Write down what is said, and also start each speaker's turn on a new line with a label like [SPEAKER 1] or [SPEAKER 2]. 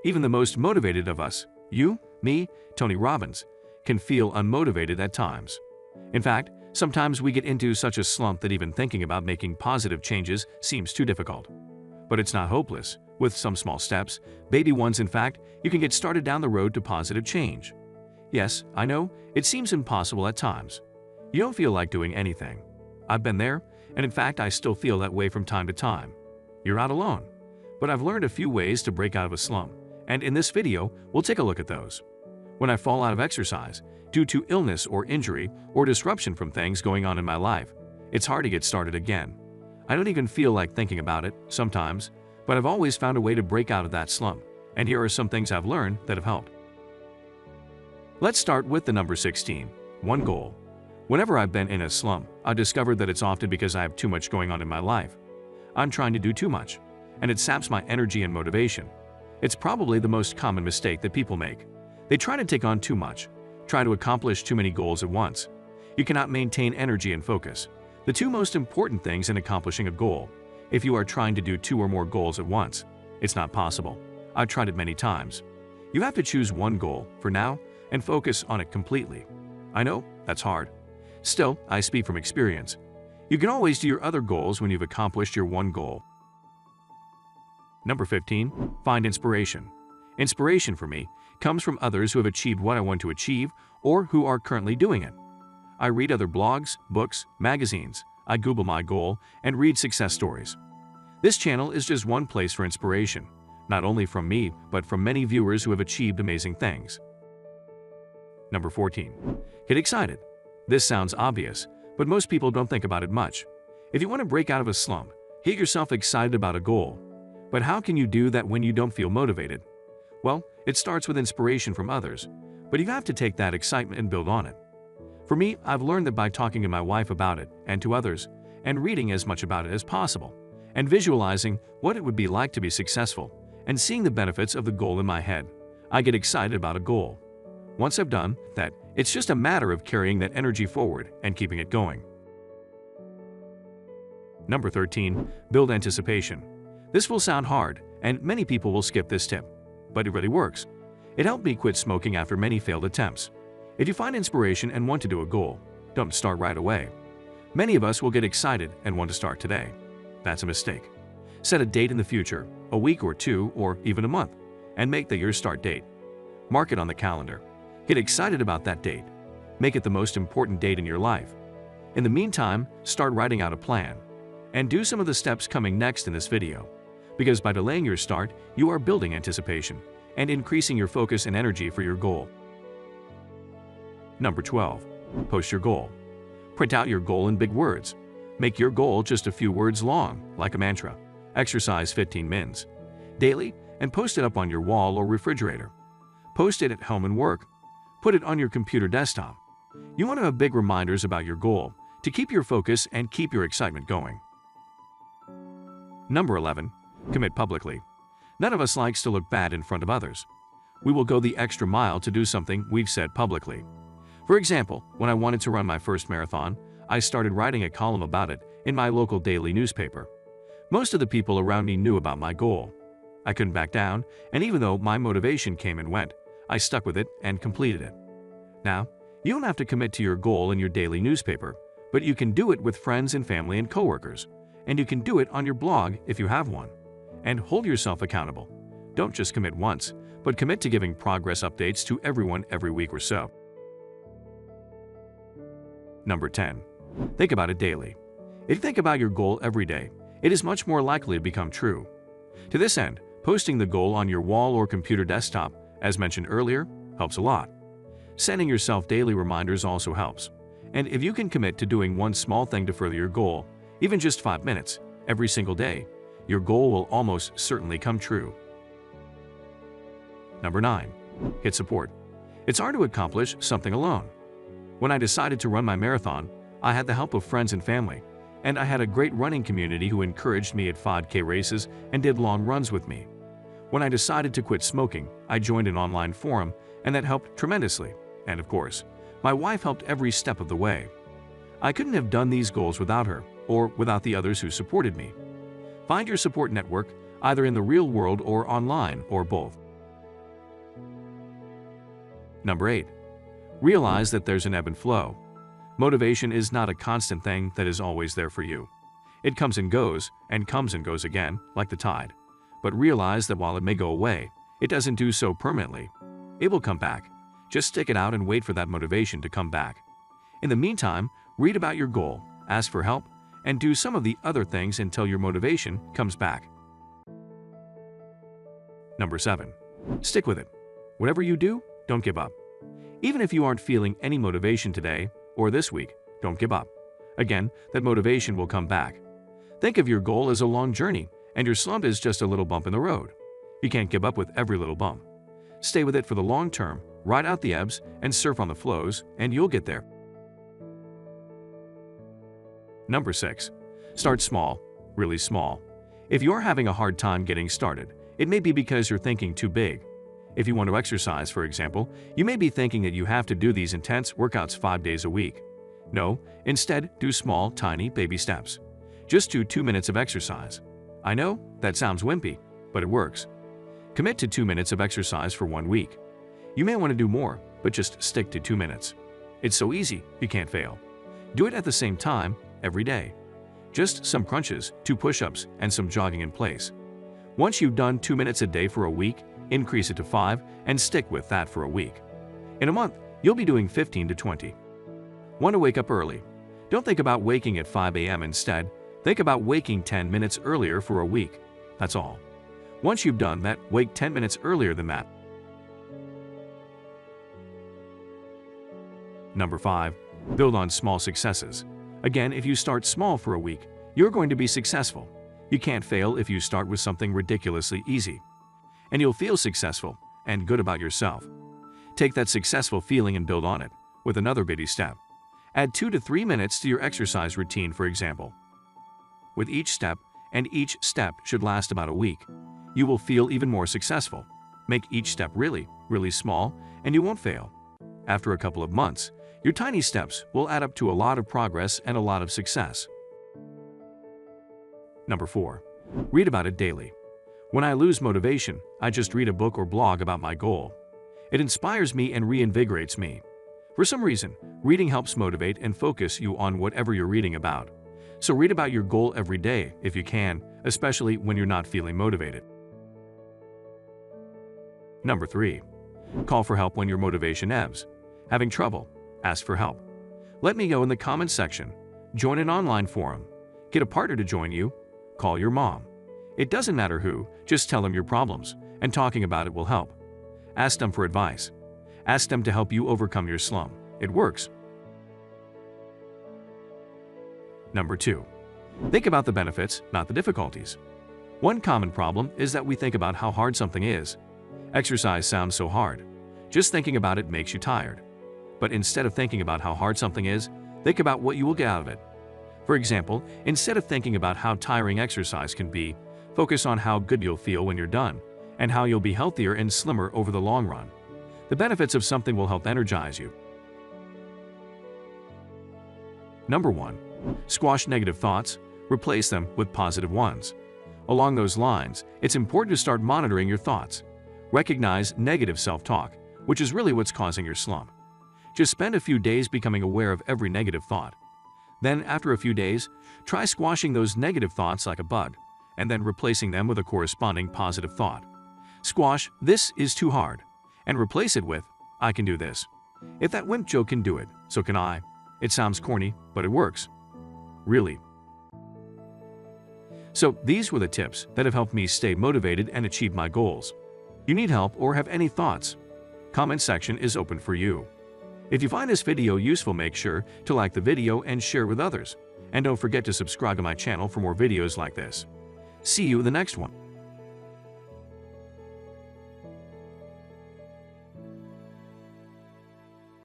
[SPEAKER 1] Even the most motivated of us, you, me, Tony Robbins, can feel unmotivated at times. In fact, sometimes we get into such a slump that even thinking about making positive changes seems too difficult. But it's not hopeless. With some small steps, baby ones in fact, you can get started down the road to positive change. Yes, I know, it seems impossible at times. You don't feel like doing anything. I've been there, and in fact I still feel that way from time to time. You're not alone. But I've learned a few ways to break out of a slump, and in this video, we'll take a look at those. When I fall out of exercise, due to illness or injury or disruption from things going on in my life, it's hard to get started again. I don't even feel like thinking about it, sometimes, but I've always found a way to break out of that slump, and here are some things I've learned that have helped. Let's start with the number 16, one goal. Whenever I've been in a slump, I've discovered that it's often because I have too much going on in my life. I'm trying to do too much, and it saps my energy and motivation. It's probably the most common mistake that people make. They try to take on too much, try to accomplish too many goals at once. You cannot maintain energy and focus, the two most important things in accomplishing a goal. If you are trying to do 2 or more goals at once, it's not possible. I've tried it many times. You have to choose one goal for now and focus on it completely. I know, that's hard. Still, I speak from experience. You can always do your other goals when you've accomplished your one goal. Number 15, find inspiration. Inspiration for me comes from others who have achieved what I want to achieve or who are currently doing it. I read other blogs, books, magazines. I Google my goal and read success stories. This channel is just one place for inspiration, not only from me, but from many viewers who have achieved amazing things. Number 14, get excited. This sounds obvious, but most people don't think about it much. If you want to break out of a slump, get yourself excited about a goal. But how can you do that when you don't feel motivated? Well, it starts with inspiration from others, but you have to take that excitement and build on it. For me, I've learned that by talking to my wife about it and to others, and reading as much about it as possible, and visualizing what it would be like to be successful, and seeing the benefits of the goal in my head, I get excited about a goal. Once I've done that, it's just a matter of carrying that energy forward and keeping it going. Number 13, build anticipation. This will sound hard, and many people will skip this tip, but it really works. It helped me quit smoking after many failed attempts. If you find inspiration and want to do a goal, don't start right away. Many of us will get excited and want to start today. That's a mistake. Set a date in the future, a week or 2 or even a month, and make that your start date. Mark it on the calendar. Get excited about that date. Make it the most important date in your life. In the meantime, start writing out a plan. And do some of the steps coming next in this video. Because by delaying your start, you are building anticipation and increasing your focus and energy for your goal. Number 12, post your goal. Print out your goal in big words. Make your goal just a few words long, like a mantra. Exercise 15 minutes daily and post it up on your wall or refrigerator. Post it at home and work. Put it on your computer desktop. You want to have big reminders about your goal to keep your focus and keep your excitement going. Number 11, commit publicly. None of us likes to look bad in front of others. We will go the extra mile to do something we've said publicly. For example, when I wanted to run my first marathon, I started writing a column about it in my local daily newspaper. Most of the people around me knew about my goal. I couldn't back down, and even though my motivation came and went, I stuck with it and completed it. Now, you don't have to commit to your goal in your daily newspaper, but you can do it with friends and family and coworkers, and you can do it on your blog if you have one. And hold yourself accountable. Don't just commit once, but commit to giving progress updates to everyone every week or so. Number 10, think about it daily. If you think about your goal every day, it is much more likely to become true. To this end, posting the goal on your wall or computer desktop, as mentioned earlier, helps a lot. Sending yourself daily reminders also helps. And if you can commit to doing one small thing to further your goal, even just 5 minutes, every single day, your goal will almost certainly come true. Number 9, get support. It's hard to accomplish something alone. When I decided to run my marathon, I had the help of friends and family, and I had a great running community who encouraged me at 5K races and did long runs with me. When I decided to quit smoking, I joined an online forum, and that helped tremendously. And of course, my wife helped every step of the way. I couldn't have done these goals without her, or without the others who supported me. Find your support network, either in the real world or online, or both. Number 8. Realize that there's an ebb and flow. Motivation is not a constant thing that is always there for you. It comes and goes again, like the tide. But realize that while it may go away, it doesn't do so permanently. It will come back. Just stick it out and wait for that motivation to come back. In the meantime, read about your goal, ask for help, and do some of the other things until your motivation comes back. Number 7. Stick with it. Whatever you do, don't give up. Even if you aren't feeling any motivation today or this week, don't give up. Again, that motivation will come back. Think of your goal as a long journey, and your slump is just a little bump in the road. You can't give up with every little bump. Stay with it for the long term, ride out the ebbs, and surf on the flows, and you'll get there. Number 6. Start small, really small. If you're having a hard time getting started, it may be because you're thinking too big. If you want to exercise, for example, you may be thinking that you have to do these intense workouts 5 days a week. No, instead, do small, tiny, baby steps. Just do 2 minutes of exercise. I know, that sounds wimpy, but it works. Commit to 2 minutes of exercise for 1 week. You may want to do more, but just stick to 2 minutes. It's so easy, you can't fail. Do it at the same time, every day. Just some crunches, 2 push-ups, and some jogging in place. Once you've done 2 minutes a day for a week, increase it to 5 and stick with that for a week. In a month, you'll be doing 15 to 20. Want to wake up early? Don't think about waking at 5 a.m. instead. Think about waking 10 minutes earlier for a week. That's all. Once you've done that, wake 10 minutes earlier than that. Number 5. Build on small successes. Again, if you start small for a week, you're going to be successful. You can't fail if you start with something ridiculously easy. And you'll feel successful and good about yourself. Take that successful feeling and build on it with another bitty step. Add 2 to 3 minutes to your exercise routine, for example. With each step, and each step should last about a week, you will feel even more successful. Make each step really, really small, and you won't fail. After a couple of months, your tiny steps will add up to a lot of progress and a lot of success. Number 4. Read about it daily. When I lose motivation, I just read a book or blog about my goal. It inspires me and reinvigorates me. For some reason, reading helps motivate and focus you on whatever you're reading about. So read about your goal every day if you can, especially when you're not feeling motivated. Number 3. Call for help when your motivation ebbs. Having trouble? Ask for help. Let me know in the comments section. Join an online forum. Get a partner to join you. Call your mom. It doesn't matter who, just tell them your problems, and talking about it will help. Ask them for advice. Ask them to help you overcome your slump. It works. Number 2. Think about the benefits, not the difficulties. One common problem is that we think about how hard something is. Exercise sounds so hard. Just thinking about it makes you tired. But instead of thinking about how hard something is, think about what you will get out of it. For example, instead of thinking about how tiring exercise can be, focus on how good you'll feel when you're done, and how you'll be healthier and slimmer over the long run. The benefits of something will help energize you. Number 1. Squash negative thoughts, replace them with positive ones. Along those lines, it's important to start monitoring your thoughts. Recognize negative self-talk, which is really what's causing your slump. Just spend a few days becoming aware of every negative thought. Then, after a few days, try squashing those negative thoughts like a bug, and then replacing them with a corresponding positive thought. Squash, "This is too hard," and replace it with, "I can do this. If that wimp Joe can do it, so can I." It sounds corny, but it works. Really. So these were the tips that have helped me stay motivated and achieve my goals. You need help or have any thoughts? Comment section is open for you. If you find this video useful, make sure to like the video and share with others. And don't forget to subscribe to my channel for more videos like this. See you in the next one.